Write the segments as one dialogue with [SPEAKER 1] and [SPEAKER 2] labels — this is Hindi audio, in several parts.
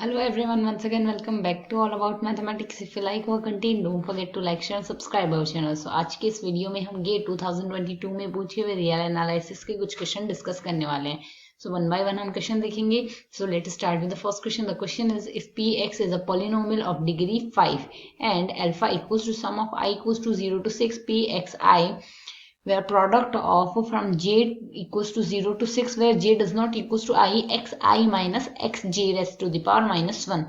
[SPEAKER 1] Hello everyone, once again welcome back to All About Mathematics. If you like our content, don't forget to like, share and subscribe our channel. So आज के इस वीडियो में हम गेट 2022 में पूछे हुए रियल एनालिसिस के कुछ क्वेश्चन डिस्कस करने वाले हैं. So one by one हम क्वेश्चन देखेंगे. So let's start with the first question. The question is, if px is a polynomial of degree 5 and alpha equals to sum of I equals to 0 to 6 pxi, where product of from j equals to 0 to 6, where j does not equals to I, xi minus xj raised to the power minus 1,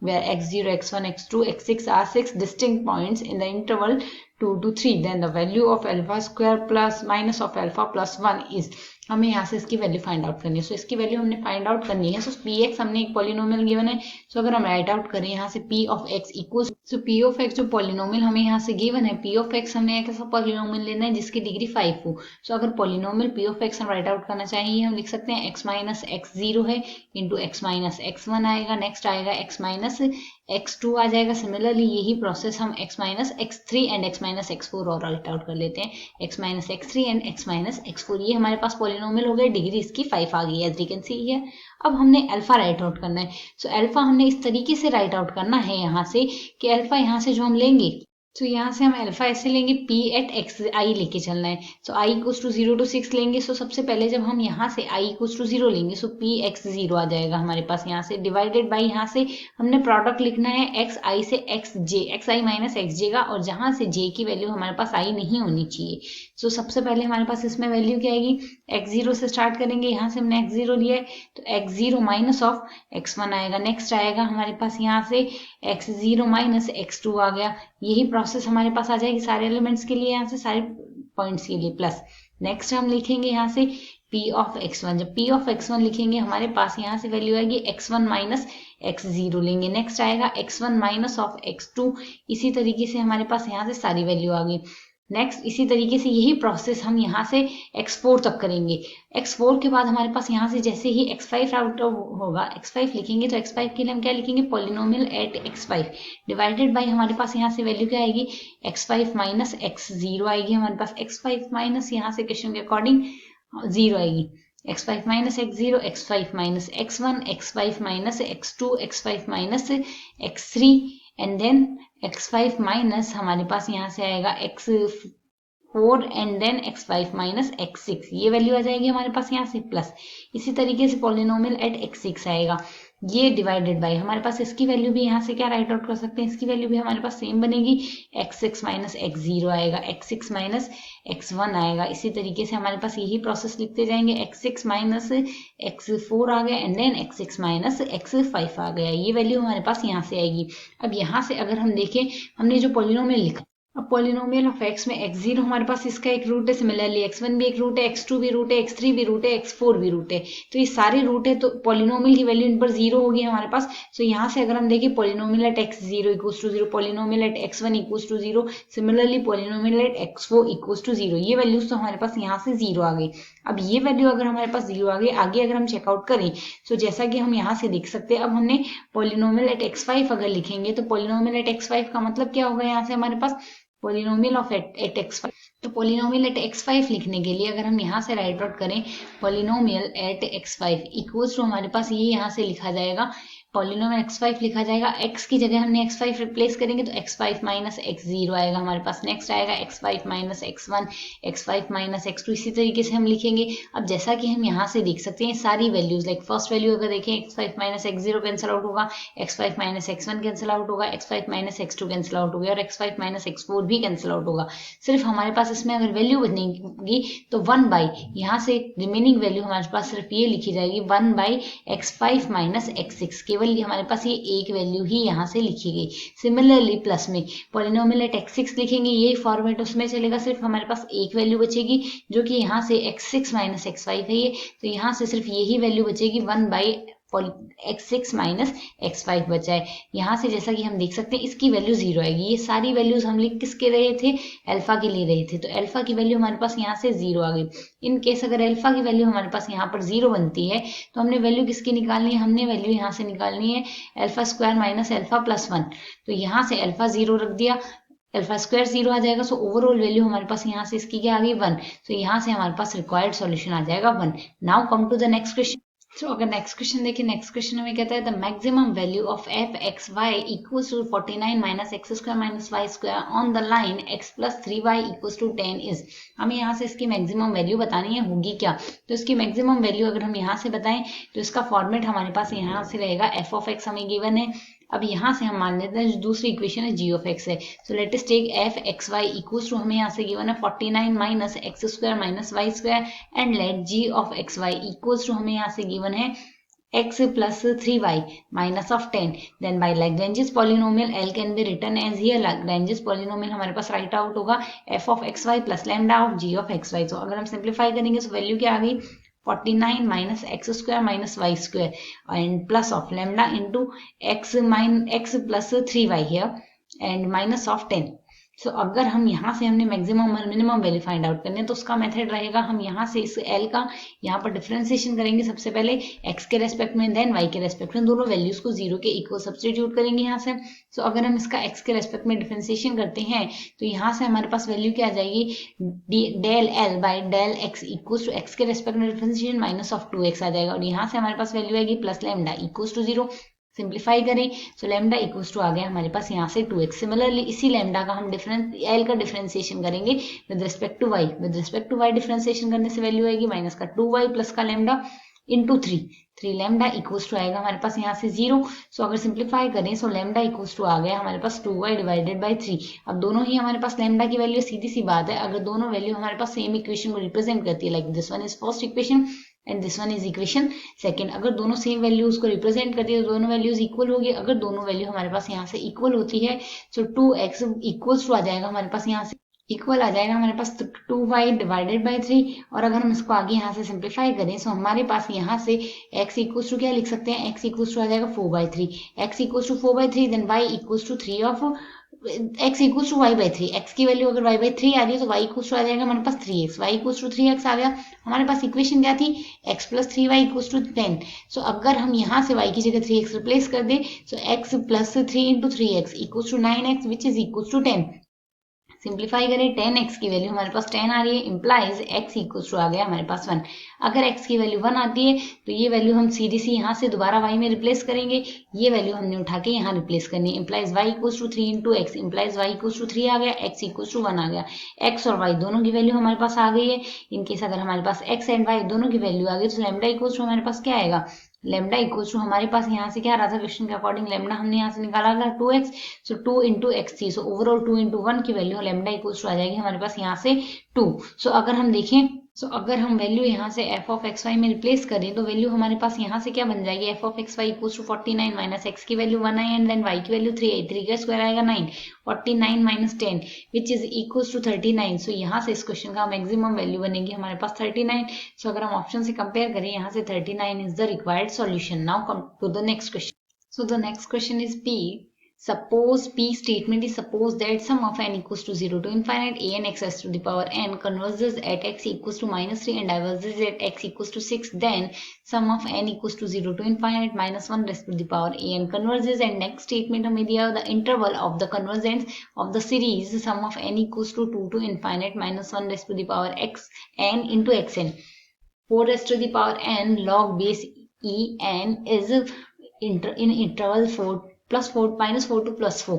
[SPEAKER 1] where x0, x1, x2, x6 are 6 distinct points in the interval 2 to 3, then the value of alpha square plus minus of alpha plus 1 is. हमें यहाँ से इसकी वैल्यू फाइंड आउट करनी है. सो इसकी वैल्यू हमने फाइंड आउट करनी है. सो पी एक्स हमने एक पॉलिनोमियल गिवन है. सो अगर हम राइट आउट करें यहाँ से P of x equals, so P of x जो पॉलिनोमियल हमें यहाँ से गिवन है, पी ऑफ एक्स हमने एक ऐसा पॉलिनोमियल लेना है जिसकी डिग्री 5 हो. सो अगर पॉलिनोमियल पी ऑफ एक्स हम राइट आउट करना चाहिए, हम लिख सकते हैं एक्स माइनस एक्स जीरो है into x minus x one आएगा, नेक्स्ट आएगा एक्स माइनस x2 आ जाएगा. सिमिलरली यही प्रोसेस हम x minus x3 and x minus x4 और राइट आउट कर लेते हैं. x minus x3 and x minus x4, ये हमारे पास पॉलिनोमियल हो गया, डिग्री इसकी 5 आ गई है एज यू कैन सी है. अब हमने अल्फा राइट आउट करना है. सो अल्फा हमने इस तरीके से राइट आउट करना है यहाँ से कि अल्फा यहाँ से जो हम लेंगे, तो यहाँ से हम अल्फा ऐसे लेंगे, p एट एक्स आई लेके चलना है. सो i इक्वल्स टू 0 to 6 लेंगे. सो सबसे पहले जब हम यहाँ से i इक्वल्स टू 0 लेंगे, सो p x 0 आ जाएगा हमारे पास यहाँ से, डिवाइडेड बाई यहाँ से हमने प्रोडक्ट लिखना है x i से x i माइनस एक्स जे का, और जहाँ से j की वैल्यू हमारे पास i नहीं होनी चाहिए. सो सबसे पहले हमारे पास इसमें वैल्यू क्या आएगी, x0 से स्टार्ट करेंगे. यहाँ से हमने x0 लिया है तो x0 माइनस ऑफ x1 आएगा. नेक्स्ट आएगा हमारे पास यहाँ से x0 माइनस x2 आ गया. यही प्रोसेस हमारे पास आ जाएगी सारे एलिमेंट्स के लिए, यहाँ से सारे पॉइंट्स के लिए. प्लस नेक्स्ट हम लिखेंगे यहाँ से p ऑफ x1. जब p ऑफ x1 लिखेंगे हमारे पास यहाँ से वैल्यू आएगी x1 माइनस x0 लेंगे. नेक्स्ट आएगा x1 माइनस ऑफ x2. इसी तरीके से हमारे पास यहाँ से सारी वैल्यू आ गई. नेक्स्ट इसी तरीके से यही प्रोसेस हम यहाँ से x4 तक करेंगे. x4 के बाद हमारे पास यहाँ से जैसे ही x5 आउट होगा, x5 लिखेंगे, तो x5 के लिए हम क्या लिखेंगे, polynomial at x5 divided by हमारे पास यहाँ से वैल्यू क्या आएगी, x5 माइनस x0 आएगी हमारे पास. x5 माइनस यहाँ से क्वेश्चन के अकॉर्डिंग 0 आएगी. x5 minus x0, x5 minus x1, x5 minus x2, x5 minus x3 and then x5 minus हमारे पास यहाँ से आएगा x4 and then x5 minus x6. ये वैल्यू आ जाएगी हमारे पास यहाँ से. प्लस इसी तरीके से पॉलिनोमियल एट x6 आएगा, ये डिवाइडेड बाय हमारे पास इसकी वैल्यू भी यहाँ से क्या राइट आउट कर सकते हैं, इसकी वैल्यू भी हमारे पास सेम बनेगी. x6 माइनस x0 आएगा, x6 माइनस x1 आएगा. इसी तरीके से हमारे पास यही प्रोसेस लिखते जाएंगे. x6 माइनस x4 आ गया and then x6 minus x5 आ गया. ये वैल्यू हमारे पास यहाँ से आएगी. अब यहाँ से अगर हम देखें, हमने जो पॉलिनोमियल लिखा, अब पॉलिनोमियल ऑफ x में x0 हमारे पास इसका एक रूट है, सिमिलरली x1 भी एक रूट है, x2 भी रूट है, x3 भी रूट है, x4 भी रूट है. तो ये सारे रूट है, तो पॉलिनोमियल की वैल्यू इन पर 0 होगी हमारे पास. सो यहाँ से अगर हम देखें polynomial at x0 equals to 0, polynomial at x1 equals to 0, similarly polynomial at x4 equals to 0, ये वैल्यूज तो हमारे पास यहाँ से 0 आ गई. अब ये वैल्यू अगर हमारे पास 0 आ गई, आगे अगर हम चेकआउट करें, सो जैसा कि हम यहाँ से देख सकते हैं, अब हमने पॉलिनोमियल एट x5 अगर लिखेंगे, तो पॉलिनोमियल एट x5 का मतलब क्या होगा, यहाँ से हमारे पास पॉलिनोमियल ऑफ एट x5. तो पॉलिनोमियल एट x5 लिखने के लिए अगर हम यहाँ से राइट आउट करें, polynomial at x5 equals to हमारे पास ये यहाँ से लिखा जाएगा, पॉलिनोमियल x5 लिखा जाएगा, x की जगह हमने x5 रिप्लेस करेंगे तो x5 माइनस x0 आएगा हमारे पास. नेक्स्ट आएगा x5 minus x1, x5 minus x2. इसी तरीके से हम लिखेंगे. अब जैसा कि हम यहाँ से देख सकते हैं सारी वैल्यूज, लाइक फर्स्ट वैल्यू अगर देखें, x5 minus x0 cancel out होगा, x5 minus x1 cancel out होगा, x5 minus x2 cancel out होगा, और x5 माइनस x4 भी कैंसिल आउट होगा. सिर्फ हमारे पास इसमें अगर वैल्यू बनेगी तो 1 बाई यहाँ से रिमेनिंग वैल्यू हमारे पास सिर्फ ये लिखी जाएगी, 1 बाई x5 माइनस x6. केवल हमारे पास ये एक वैल्यू ही यहाँ से लिखी गई. सिमिलरली प्लस में पॉलिनोमियल एट x6 लिखेंगे, ये फॉर्मेट उसमें चलेगा, सिर्फ हमारे पास एक वैल्यू बचेगी जो कि यहाँ से x6 माइनस x5 है ये, तो यहाँ से सिर्फ यही वैल्यू बचेगी, 1 बाई x6 माइनस x5 बचा है. यहाँ से जैसा कि हम देख सकते हैं इसकी वैल्यू 0 आएगी. ये सारी वैल्यूज हम लिख किसके रहे थे, अल्फा के लिए रहे थे, तो अल्फा की वैल्यू हमारे पास यहाँ से 0 आ गई. इन केस अगर अल्फा की वैल्यू हमारे पास यहाँ पर 0 बनती है, तो हमने वैल्यू किसकी निकालनी है, हमने वैल्यू यहाँ से निकालनी है alpha square minus alpha plus 1. तो यहाँ से अल्फा 0 रख दिया, अल्फा स्क्वायर 0 आ जाएगा. सो ओवरऑल वैल्यू हमारे पास यहाँ से इसकी क्या आ गई, 1. तो यहाँ से हमारे पास रिक्वायर्ड सॉल्यूशन आ जाएगा 1. Now come to the next question. अगर नेक्स्ट क्वेश्चन देखिए, नेक्स्ट क्वेश्चन हमें कहता है the maximum value of f x y equals to 49 minus x square minus y square on the line x plus 3y equals to 10 is. हमें यहाँ से इसकी मैक्सिमम वैल्यू बतानी है, होगी क्या। तो इसकी मैक्सिमम वैल्यू अगर हम यहाँ से बताएं तो इसका फॉर्मेट हमारे पास यहाँ से रहेगा, एफ ऑफ एक्स हमें गिवन है। अब यहाँ से हम मान लेते हैं जो दूसरी इक्वेशन है जी ऑफ एक्स है। So let us take f x y equals to, हमें यहाँ से गिवन है 49 minus x square minus y square and let g of x y equals to, हमें यहाँ से गिवन है x plus 3y minus of 10. Then by Lagrange's polynomial L can be written as here. Lagrange's polynomial हमारे पास राइट आउट होगा f of xy plus lambda of g of xy. तो अगर हम सिंप्लीफाई करेंगे तो वैल्यू क्या आ गई, 49 minus x square minus y square and plus of lambda into x plus 3y here and minus of 10. So अगर हम यहाँ से हमने मैक्सिमम और मिनिमम वैल्यू फाइंड आउट करने, तो उसका मेथड रहेगा, हम यहाँ से इस एल का यहाँ पर डिफरेंशिएशन करेंगे सबसे पहले एक्स के रेस्पेक्ट में, देन वाई के रेस्पेक्ट में, दोनों वैल्यूज को जीरो के इक्वल सब्स्टिट्यूट करेंगे यहाँ से। सो अगर हम इसका एक्स के रेस्पेक्ट में डिफरेंशिएशन करते हैं तो यहाँ से हमारे पास वैल्यू क्या आ जाएगी, del L by del x equal to x के रेस्पेक्ट में डिफरेंशिएशन माइनस ऑफ 2x आ जाएगा, और यहाँ से हमारे पास वैल्यू आएगी plus lambda equal to 0। Simplify करें सो लैम्डा इक्वल्स टू आ गया हमारे पास यहाँ से 2x। सिमिलरली इसी लैम्डा का हम एल का डिफरेंशिएशन करेंगे with respect to y. With respect to y differentiation करने से वैल्यू आएगी माइनस का 2y प्लस का lambda into 3 lambda equals to आएगा हमारे पास यहाँ से 0। सो अगर सिंप्लीफाई करें सो लैम्डा इक्वल्स टू आ गया हमारे पास 2y डिवाइडेड बाई 3। अब दोनों ही हमारे पास लैम्डा की वैल्यू, सीधी सी बात है, अगर दोनों वैल्यू हमारे पास सेम इक्वेशन को रिप्रेजेंट करती है, like this one is first equation and this one is equation second, अगर दोनों सेम वैल्यूज को रिप्रेजेंट करती है तो दोनों वैल्यूज इक्वल होगी। अगर दोनों वैल्यू हमारे पास यहाँ से इक्वल होती है सो 2x इक्वल्स टू आ जाएगा हमारे पास, यहाँ से इक्वल आ जाएगा हमारे पास 2y डिवाइडेड बाई 3। और अगर हम इसको आगे यहाँ से सिंप्लीफाई करें सो हमारे पास यहाँ से x इक्वल्स टू क्या लिख सकते हैं, x इक्वल्स टू आ जाएगा 4/3, x equals to 4/3, then y equals to 3 of x equals to y/3। x की वैल्यू अगर y/3 आ रही है तो y इक्वल्स टू आ जाएगा हमारे पास 3x, y equals to 3x आ गया हमारे पास। इक्वेशन क्या थी, x plus 3y equals to 10। So अगर हम यहाँ से y की जगह 3x रिप्लेस कर दे so x plus 3 into 3x equals to 9x which is equals to 10। Simplify करें 10x की वैल्यू हमारे पास 10 आ रही है, इंप्लाइज x इक्वल्स टू आ गया हमारे पास 1। अगर x की वैल्यू 1 आती है तो ये वैल्यू हम सीधी सी यहाँ से दोबारा y में रिप्लेस करेंगे, ये वैल्यू हमने उठा के यहाँ रिप्लेस करनी है, implies y equals to 3 into x, implies y equals to 3 आ गया, x इक्वल्स टू 1 आ गया। x और y दोनों की वैल्यू हमारे पास आ गई है। इनकेस अगर हमारे पास x एंड y दोनों की वैल्यू आ गई तो लैम्डा इक्वल्स टू हमारे पास क्या आएगा, लैम्डा इक्वल्स टू हमारे पास यहाँ से क्या आ रहा था, क्वेश्चन के अकॉर्डिंग लैम्डा हमने यहाँ से निकाला था 2x, सो 2 इंटू एक्स थी, सो ओवरऑल 2 इंटू 1 की वैल्यू लैम्डा इक्वल्स टू आ जाएगी हमारे पास यहाँ से 2। सो अगर हम देखें अगर हम वैल्यू यहाँ से f ऑफ एक्स वाई में रिप्लेस करें तो वैल्यू हमारे पास यहाँ से क्या बन जाएगी, f of x y equals to 49 minus x की वैल्यू 1 आई एंड देन y की वैल्यू 3 आई, 3 का स्क्वायर आएगा 9, 49 minus 10 which is equals to 39। So यहाँ से इस क्वेश्चन का मैक्सिमम वैल्यू बनेगी हमारे पास 39। सो अगर हम ऑप्शन से कंपेयर करें यहाँ से 39 is the required solution. Now come to the next question. So the next question is P. Suppose P statement is suppose that sum of n equals to 0 to infinite a n x s to the power n converges at x equals to minus 3 and diverges at x equals to 6. Then sum of n equals to 0 to infinite minus 1 raised to the power a n converges, and next statement हमें दिया the interval of the convergence of the series sum of n equals to 2 to infinite minus 1 raised to the power x n into x n 4 raised to the power n log base e n is in interval 4 plus 4 minus 4 to plus 4।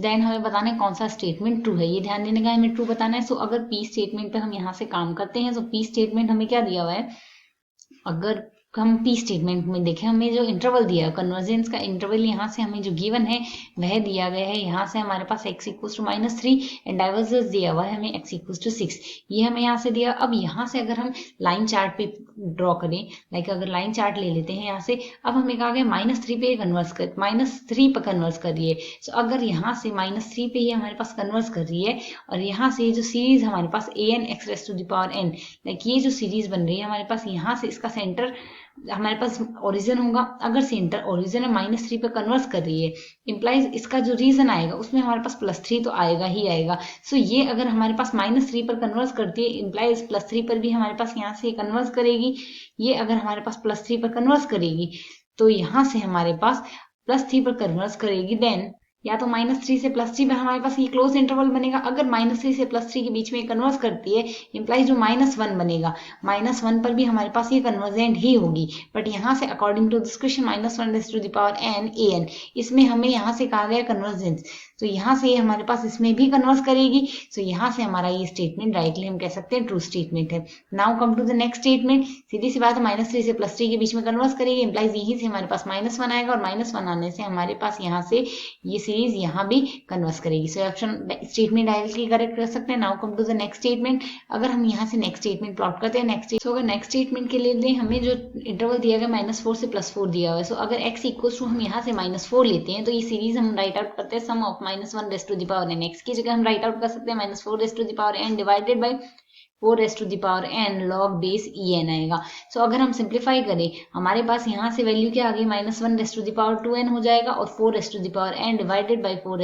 [SPEAKER 1] देन हमें बताना है कौन सा स्टेटमेंट ट्रू है, ये ध्यान देने का हमें ट्रू बताना है। सो अगर पी स्टेटमेंट पे हम यहाँ से काम करते हैं तो पी स्टेटमेंट हमें क्या दिया हुआ है, अगर हम पी स्टेटमेंट में देखें हमें जो इंटरवल दिया है कन्वर्जेंस का इंटरवल यहाँ से हमें जो गिवन है वह दिया गया है, यहाँ से हमारे पास x equals to -3 and divergence दिया हुआ है हमें x इक्वल्स टू 6, ये हमें यहाँ से दिया। अब यहाँ से अगर हम लाइन चार्ट पे ड्रॉ करें, लाइक अगर लाइन चार्ट ले लेते हैं यहाँ से, अब हमें कहा गया -3 पे कन्वर्स कर -3 पर कन्वर्स कर रही है। सो अगर यहाँ से -3 पे ही हमारे पास कन्वर्स कर रही है और यहाँ से जो सीरीज हमारे पास an x raise to the power n, like ये जो सीरीज बन रही है हमारे पास, यहाँ से इसका सेंटर हमारे पास ओरिजिन होगा। अगर सेंटर ओरिजिन है -3 पे कन्वर्स कर रही है, इंप्लाइज इसका जो रीजन आएगा उसमें हमारे पास +3 तो आएगा ही आएगा। सो ये अगर हमारे पास -3 पर कन्वर्स करती है, इंप्लाइज +3 पर भी हमारे पास यहाँ से कन्वर्स करेगी। ये अगर हमारे पास +3 पर कन्वर्स करेगी तो यहाँ से हमारे पास +3 पर कन्वर्स करेगी, देन या तो -3 से +3 पे हमारे पास ये क्लोज इंटरवल बनेगा। अगर -3 से +3 के बीच में कन्वर्स करती है, इंप्लाइज जो -1 बनेगा, -1 पर भी हमारे पास ये कन्वर्जेंट ही होगी। बट यहाँ से according to this question -1n इसमें हमें यहाँ से कहा गया कन्वर्जेंस, तो यहाँ से हमारे पास इसमें भी कन्वर्स करेगी। तो यहाँ से हमारा ये स्टेटमेंट डायरेक्टली हम कह सकते हैं ट्रू स्टेटमेंट है। Now come to the next statement. सीधी सी बात है, -3 से +3 के बीच में कन्वर्स करेगी, इंप्लाइज यहीं से हमारे पास -1 आएगा और -1 आने से हमारे पास यहाँ से ये सीरीज यहाँ भी कन्वर्स करेगी। सो ऑप्शन स्टेटमेंट डायरेक्टली करेक्ट कर सकते हैं। Now come to the next statement. अगर हम यहाँ से नेक्स्ट स्टेटमेंट प्लॉट करते हैं, अगर नेक्स्ट स्टेटमेंट के लिए हमें जो इंटरवल दिया गया -4 से +4 दिया हुआ है, सो अगर x इक्वल्स टू हम यहाँ से -4 लेते हैं, तो ये सीरीज हम राइट आउट करते हैं सम ऑफ -1 x की जगह हम राइट आउट कर सकते हैं -4 divided by 4 log base en आएगा। सो अगर हम सिंप्लीफाई करें, हमारे पास यहाँ से वैल्यू क्या आ गई, -1 हो जाएगा और 4 divided by 4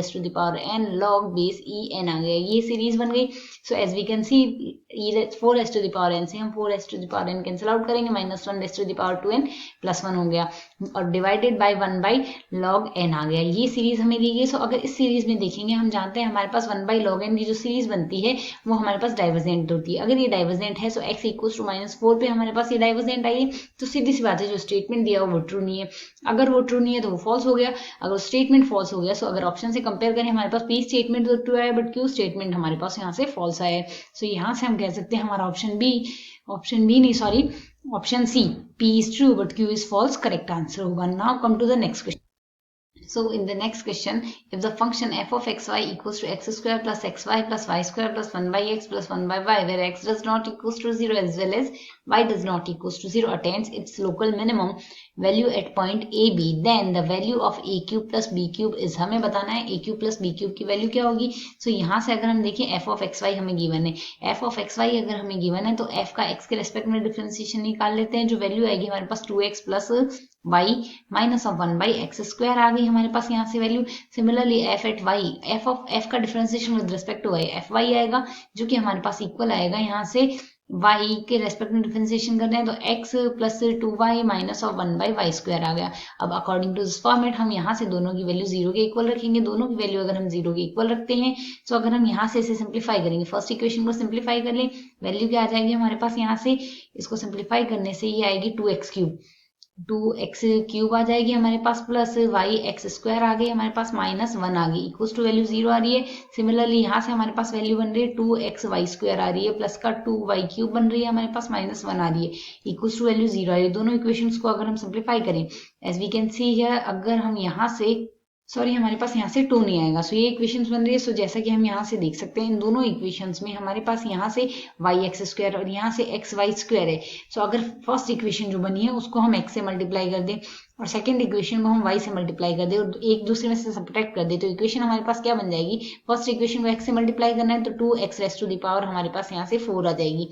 [SPEAKER 1] log base en आ गया। ये सीरीज बन गई। So as we can see 4 से हम 4 कैंसिल आउट करेंगे, -1 +1 हो गया और डिवाइडेड बाई 1/log n आ गया। ये सीरीज हमें दी गई। सो अगर इस सीरीज में देखेंगे, हम जानते हैं हमारे पास 1/log n की जो सीरीज बनती है वो हमारे पास डाइवर्जेंट होती है। अगर ये डाइवर्जेंट है, सो x इक्वल्स टू -4 पे हमारे पास ये डाइवर्जेंट आई है, तो सीधी सी बात है जो स्टेटमेंट दिया वो ट्रू नहीं है। अगर वो ट्रू नहीं है तो वो फॉल्स हो गया। अगर स्टेटमेंट फॉल्स हो गया, सो अगर ऑप्शन से कंपेयर करें, हमारे पास P स्टेटमेंट तो ट्रू आया, बट Q स्टेटमेंट हमारे पास यहाँ से फॉल्स आया है। सो यहाँ से हम कह सकते हैं हमारा option C P is true but Q is false correct answer होगा। Now come to the next question. So in the next question, if the function f of xy equals to x square plus xy plus y square plus 1/x plus 1/y, where x does not equals to 0 as well as y does not equals to 0 attains its local minimum value at point AB, then the value of a cube plus b cube is, हमें बताना है a cube plus b cube की वैल्यू क्या होगी। सो यहाँ से अगर हम देखें f of xy हमें गिवन है, f of xy अगर हमें गिवन है तो f का x के रेस्पेक्ट में डिफरेंशिएशन निकाल लेते हैं। जो वैल्यू आएगी हमारे पास 2x plus y minus of 1/x square आ गई हमारे पास यहाँ से value. Similarly f at y, f का differentiation with respect to y fy आएगा, जो कि हमारे पास इक्वल आएगा यहाँ से y के रेस्पेक्ट में डिफरेंशिएशन कर रहे हैं तो x plus 2y minus of 1/y square आ गया। अब अकॉर्डिंग टू दिस फॉर्मेट हम यहाँ से दोनों की वैल्यू 0 के इक्वल रखेंगे। दोनों की वैल्यू अगर हम 0 के इक्वल रखते हैं, तो अगर हम यहाँ से इसे सिंप्लीफाई करेंगे, फर्स्ट इक्वेशन को सिंप्लीफाई कर लें, वैल्यू क्या आ जाएगी हमारे पास यहाँ से, इसको सिंप्लीफाई करने से ये आएगी 2x क्यूब आ जाएगी हमारे पास, प्लस वाई एक्स स्क्वायर आ गई हमारे पास, -1 आ गई, इक्वल्स टू वैल्यू 0 आ रही है। सिमिलरली यहाँ से हमारे पास वैल्यू बन रही है 2xy स्क्वायर आ रही है, प्लस का 2y क्यूब बन रही है हमारे पास, -1 आ रही है, इक्वल्स टू वैल्यू 0 आ रही है। दोनों इक्वेशंस को अगर हम सिंप्लीफाई करें, as we can see here, अगर हम यहाँ से हमारे पास यहाँ से 2 नहीं आएगा। सो ये इक्वेशंस बन रही है। सो जैसा कि हम यहाँ से देख सकते हैं, इन दोनों इक्वेशंस में हमारे पास यहाँ से वाई एक्स स्क्वायर और यहाँ से एक्स वाई स्क्वायर है। सो अगर फर्स्ट इक्वेशन जो बनी है उसको हम एक्स से मल्टीप्लाई कर दें और सेकंड इक्वेशन को हम वाई से मल्टीप्लाई कर दें और एक दूसरे में से सब्ट्रैक्ट कर दें, तो इक्वेशन हमारे पास क्या बन जाएगी, फर्स्ट इक्वेशन को एक्स से मल्टीप्लाई करना है तो 2x rays to the power हमारे पास यहाँ से 4 आ जाएगी,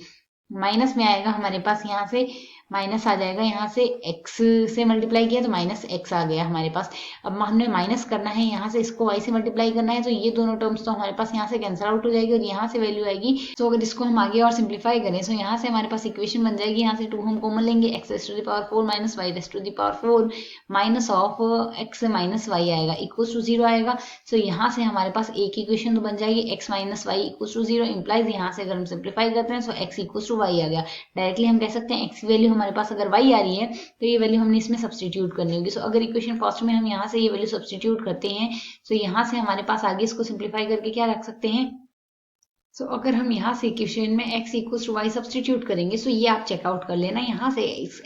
[SPEAKER 1] माइनस में आएगा हमारे पास यहाँ से माइनस आ जाएगा, यहाँ से x से मल्टीप्लाई किया तो -x आ गया हमारे पास। अब हमने माइनस करना है, यहाँ से इसको y से मल्टीप्लाई करना है, तो ये दोनों टर्म्स तो हमारे पास यहाँ से कैंसिल आउट हो जाएगी और यहाँ से वैल्यू आएगी। तो अगर इसको हम आगे और सिंप्लीफाई करें, तो यहाँ से हमारे पास इक्वेशन बन जाएगी, यहाँ से 2 हम कॉमन लेंगे, x raise to the power 4 minus y raise to the power 4 minus of x minus y आएगा, इक्वल्स टू 0 आएगा। तो यहाँ से हमारे पास एक इक्वेशन तो बन जाएगी x minus y equals to 0, implies यहाँ से अगर हम सिंप्लीफाई करते हैं तो x इक्वल्स टू y आ गया। डायरेक्टली हम कह सकते हैं x की वैल्यू हमारे पास अगर y रही है तो ये वैल्यू हमने इसमें सब्स्टिट्यूट करनी होगी। सो अगर इक्वेशन फर्स्ट में हम यहाँ से ये वैल्यू सब्स्टिट्यूट करते हैं, तो यहाँ से हमारे पास आगे इसको सिंप्लीफाई करके क्या रख सकते हैं, सो अगर हम यहाँ से इक्वेशन में x equals to y substitute करेंगे, सो ये आप चेकआउट कर लेना, यहाँ से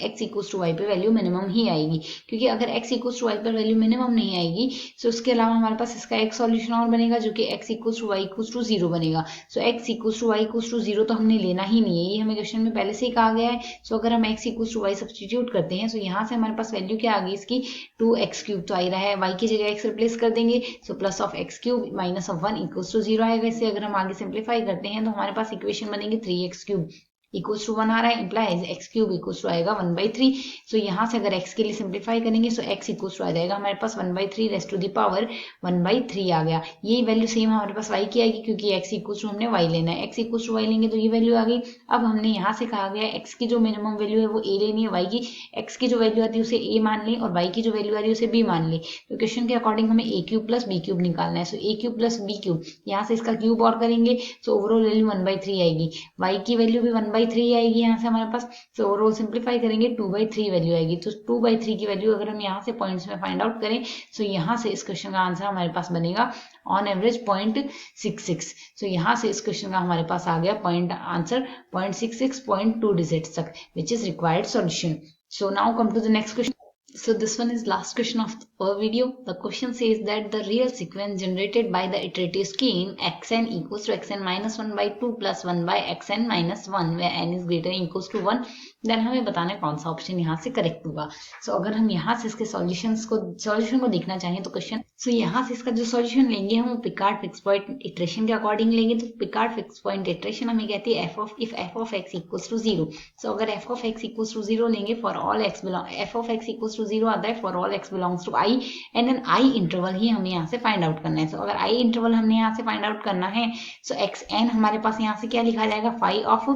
[SPEAKER 1] x इक्वल्स टू वाई पे वैल्यू मिनिमम ही आएगी, क्योंकि अगर x इक्वल्स टू वाई पर वैल्यू मिनिमम नहीं आएगी, सो उसके अलावा हमारे पास इसका एक सॉल्यूशन और बनेगा जो कि x equals to y equals to 0 बनेगा। So x equals to y equals to 0 तो हमने लेना ही नहीं है, ये हमें क्वेश्चन में पहले से ही कहा गया है। सो अगर हम x equals to y substitute करते हैं, सो यहाँ से हमारे पास वैल्यू क्या आ गई इसकी, 2x क्यूब तो आ रहा है, y की जगह x रिप्लेस कर देंगे, so plus of x cube minus of 1 equals to 0 आएगा। इसे अगर हम आगे सिंप्लीफाई करते हैं तो हमारे पास इक्वेशन बनेगी 3x क्यूब इक्वल्स टू 1 आ रहा है, implies x cube equals to आएगा 1/3। सो यहाँ से अगर एक्स के लिए सिंप्लीफाई करेंगे सो एक्स इक्वल्स टू आ जाएगा हमारे पास 1/3 रेस्ट टू द पावर 1/3 आ गया। यही वैल्यू सेम हमारे पास वाई की आएगी क्योंकि एक्स इक्वल्स टू हमने वाई लेना है, एक्स इक्वल्स टू वाई लेंगे तो ये वैल्यू आ गई। अब हमने यहाँ से कहा गया एक्स की जो मिनिमम वैल्यू है वो ए लेनी है, वाई की एक्स की जो वैल्यू आती है उसे ए मान लें और वाई की जो वैल्यू आ रही है उसे बी मान लें। तो क्वेश्चन के अकॉर्डिंग हमें ए क्यूब प्लस बी क्यूब निकालना है। सो ए क्यूब प्लस बी क्यूब, यहाँ से इसका क्यूब और करेंगे सो ओवरऑल वैल्यू 1/3 आएगी, वाई की वैल्यू भी 1/3 आएगी यहाँ से हमारे पास। सो ओवरऑल सिंप्लीफाई करेंगे 2/3 वैल्यू आएगी। तो 2/3 की वैल्यू अगर हम यहाँ से पॉइंट्स में फाइंड आउट करें सो यहाँ से इस क्वेश्चन का आंसर हमारे पास बनेगा ऑन एवरेज 0.66। सो यहाँ से इस क्वेश्चन का हमारे पास आ गया पॉइंट आंसर 0.66 0.2 डिजिट्स तक, which is required solution. So now come to the next question. So this one is last question of our video. The question says that the real sequence generated by the iterative scheme xn equals to xn minus 1/2 plus 1 by xn minus 1 where n is greater than equals to 1, then हमें बताना है कौन सा ऑप्शन यहाँ से करेक्ट होगा। सो अगर हम यहाँ से इसके सॉल्यूशन को देखना चाहें तो क्वेश्चन यहाँ से इसका जो सॉल्यूशन लेंगे हम पिकार्ड फिक्स पॉइंट इटरेशन के अकॉर्डिंग लेंगे। तो पिकार्ड फिक्स पॉइंट इटरेशन हमें कहती है if f of x equals to 0। So अगर f of x equals to 0 लेंगे for all x f of x equals to 0 आता है for all x belongs to i and then i interval ही हमें यहाँ से फाइंड आउट करना है। सो अगर i इंटरवल हमने यहाँ से फाइंड आउट करना है सो xn हमारे पास यहाँ से क्या लिखा जाएगा फाई ऑफ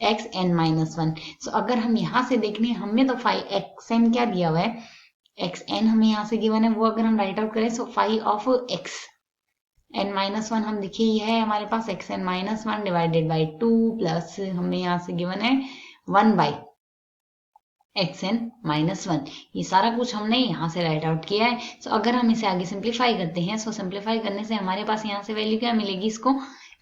[SPEAKER 1] xn माइनस 1। सो अगर हम यहाँ से देख लें हमें तो फाई xn क्या दिया हुआ है, xn हमें यहाँ से गिवन है, वो अगर हम राइट आउट करें so phi of xn minus 1 हम देखिए यह है हमारे पास xn minus 1 divided by 2 plus हमें यहाँ से गिवन है 1 बाई xn माइनस 1। ये सारा कुछ हमने यहाँ से राइट आउट किया है। सो अगर हम इसे आगे सिंप्लीफाई करते हैं सो सिंप्लीफाई करने से हमारे पास यहाँ से वैल्यू क्या मिलेगी,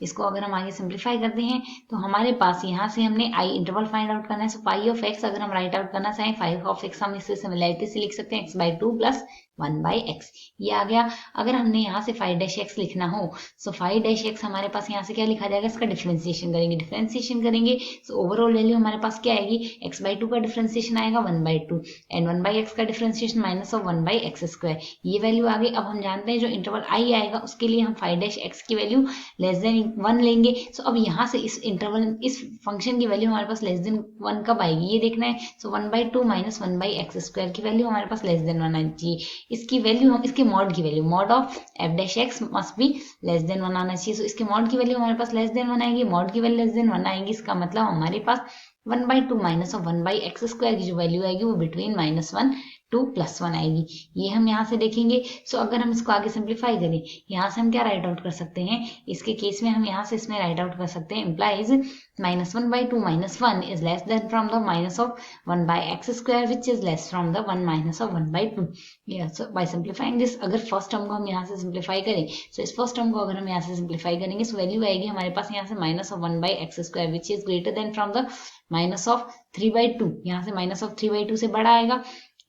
[SPEAKER 1] इसको अगर हम आगे सिंप्लीफाई करते हैं तो हमारे पास यहाँ से हमने आई इंटरवल फाइंड आउट करना है। सो पाई ऑफ एक्स अगर हम राइट आउट करना चाहें फाई ऑफ एक्स हम इससे सिमिलरिटी से लिख सकते हैं x/2 प्लस 1/x, ये आ गया। अगर हमने यहाँ से फाई डैश एक्स लिखना हो सो फाई डैश एक्स हमारे पास यहाँ से क्या लिखा जाएगा, इसका डिफरेंशिएशन करेंगे सो ओवरऑल वैल्यू हमारे पास क्या आएगी, x/2 का डिफरेंशिएशन आएगा 1/2 एंड 1/x का डिफरेंशिएशन माइनस ऑफ 1/x², ये वैल्यू आ गई। अब हम जानते हैं जो इंटरवल आई आएगा उसके लिए हम फाई डैश एक्स की वैल्यू लेस देन 1 लेंगे। सो अब यहाँ से इस फंक्शन की वैल्यू हमारे पास लेस देन 1 कब आएगी ये देखना है। सो 1/2 माइनस 1/x² की वैल्यू हमारे पास लेस देन 1 आनी चाहिए। इसकी वैल्यू हम इसके मॉड की value mod of f dash x must be less than 1 आना चाहिए। सो इसके मॉड की वैल्यू हमारे पास लेस देन 1 आएगी, मॉड की वैल्यू लेस देन 1 आएगी, इसका मतलब हमारे पास 1/2 माइनस ऑफ 1/x² की जो वैल्यू आएगी वो बिटवीन -1 2 + 1 आएगी, ये हम यहाँ से देखेंगे। सो अगर हम इसको आगे सिंप्लीफाई करें यहाँ से हम क्या राइट आउट कर सकते हैं, इसके केस में हम यहाँ से इसमें राइट आउट कर सकते हैं implies -1/2 - 1 is less than from the minus of 1/x² which is less from the 1 minus of 1/2। So by simplifying this अगर फर्स्ट टर्म को हम यहाँ से सिंप्लीफाई करें सो इस फर्स्ट टर्म को अगर हम यहाँ से सिंप्लीफाई करेंगे सो वैल्यू आएगी हमारे पास यहाँ से minus of 1/x² which is greater than from the minus of 3/2, यहाँ से माइनस ऑफ 3/2 से बड़ा आएगा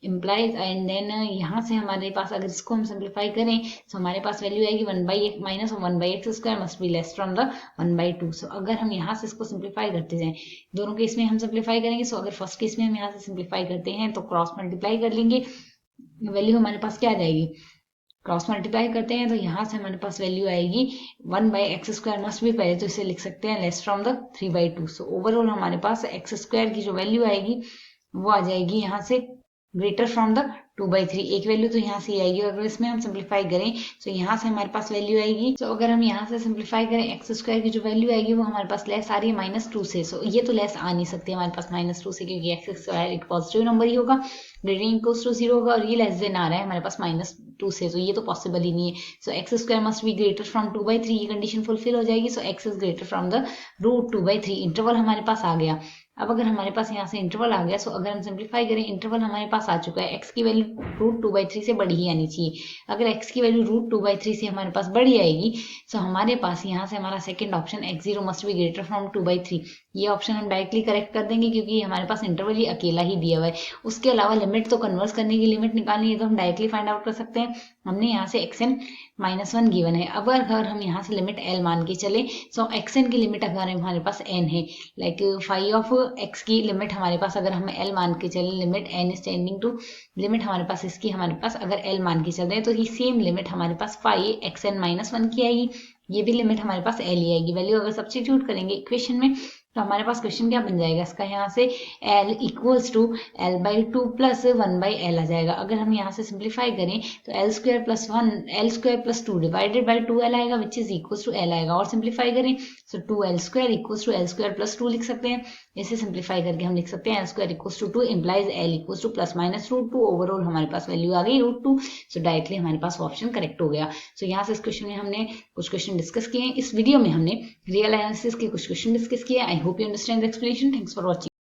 [SPEAKER 1] इम्प्लाइज एंड देन यहाँ से हमारे पास अगर इसको हम सिंप्लीफाई करें तो हमारे पास वैल्यू आएगी 1/x minus of 1/x² must be less from the 1/2। सो अगर हम यहाँ से इसको सिंप्लीफाई करते जाएं दोनों केस में हम सिंप्लीफाई करेंगे। सो अगर फर्स्ट केस में हम यहाँ से सिंप्लीफाई करते हैं तो क्रॉस मल्टीप्लाई कर लेंगे, वैल्यू हमारे पास क्या आ जाएगी, क्रॉस मल्टीप्लाई करते हैं तो यहाँ से हमारे पास वैल्यू आएगी 1/x² मस्ट भी पहले तो इसे लिख सकते हैं less from the 3/2। So overall हमारे पास x² की जो वैल्यू आएगी वो आ जाएगी यहाँ से ग्रेटर फ्रॉम द 2/3, एक वैल्यू तो यहाँ से आएगी। अगर इसमें हम सिंप्लीफाई करें तो यहाँ से हमारे पास वैल्यू आएगी। तो अगर हम यहाँ से सिंप्लीफाई करें x² की जो वैल्यू आएगी वो हमारे पास लेस आ रही है -2 से। सो ये तो लेस आ नहीं सकती हमारे पास -2 से क्योंकि x² एक पॉजिटिव नंबर ही होगा, ग्रेटर इक्वल्स टू 0 होगा और ये लेस देन आ रहा है हमारे पास -2 से, तो ये तो पॉसिबल ही नहीं है। So x² must be greater from 2/3, ये कंडीशन फुलफिल हो जाएगी। So x is greater from the root 2/3, interval हमारे पास आ गया। अब अगर हमारे पास यहाँ से इंटरवल आ गया सो अगर हम सिंप्लीफाई करें इंटरवल हमारे पास आ चुका है, x की वैल्यू रूट 2/3 से बड़ी ही आनी चाहिए। अगर x की वैल्यू रूट 2/3 से हमारे पास बड़ी आएगी सो हमारे पास यहाँ से हमारा second option x0 must be greater from 2/3, ये ऑप्शन हम डायरेक्टली करेक्ट कर देंगे क्योंकि हमारे पास इंटरवल ही अकेला ही दिया हुआ है। उसके अलावा लिमिट तो कन्वर्स करने की लिमिट निकालनी है तो हम डायरेक्टली फाइंड आउट कर सकते हैं। हमने यहाँ से xn -1 गिवन है, अब अगर हम यहाँ से लिमिट l मान के चले सो xn की लिमिट अगर हमारे पास n है, लाइक फाई ऑफ x की लिमिट हमारे पास अगर हम l मान के चले limit n is tending to limit हमारे पास इसकी हमारे पास अगर l मान के चलते हैं तो ये सेम लिमिट हमारे पास फाई xn -1 की आएगी, ये भी लिमिट हमारे पास l ही आएगी। वैल्यू अगर सब्स्टिट्यूट करेंगे इक्वेशन में तो हमारे पास क्वेश्चन क्या बन जाएगा इसका, यहाँ से L equals to L/2 plus 1/L आ जाएगा। अगर हम यहाँ से सिंप्लीफाई करें तो L² + 2 डिवाइडेड बाई 2L आएगा which is equals to L आएगा। और सिंप्लीफाई करें तो 2L² इक्वल्स टू L² + 2 लिख सकते हैं। इसे सिंप्लीफाई करके हम लिख सकते हैं L² equals to 2 implies L equals to ±√2। Overall हमारे पास वैल्यू आ गई √2। सो डायरेक्टली हमारे पास ऑप्शन करेक्ट हो गया। सो यहाँ से इस क्वेश्चन में हमने कुछ क्वेश्चन डिस्कस किए हैं। इस वीडियो में हमने रियल एनालिसिस के कुछ क्वेश्चन डिस्कस किए। I hope you understand the explanation. Thanks for watching.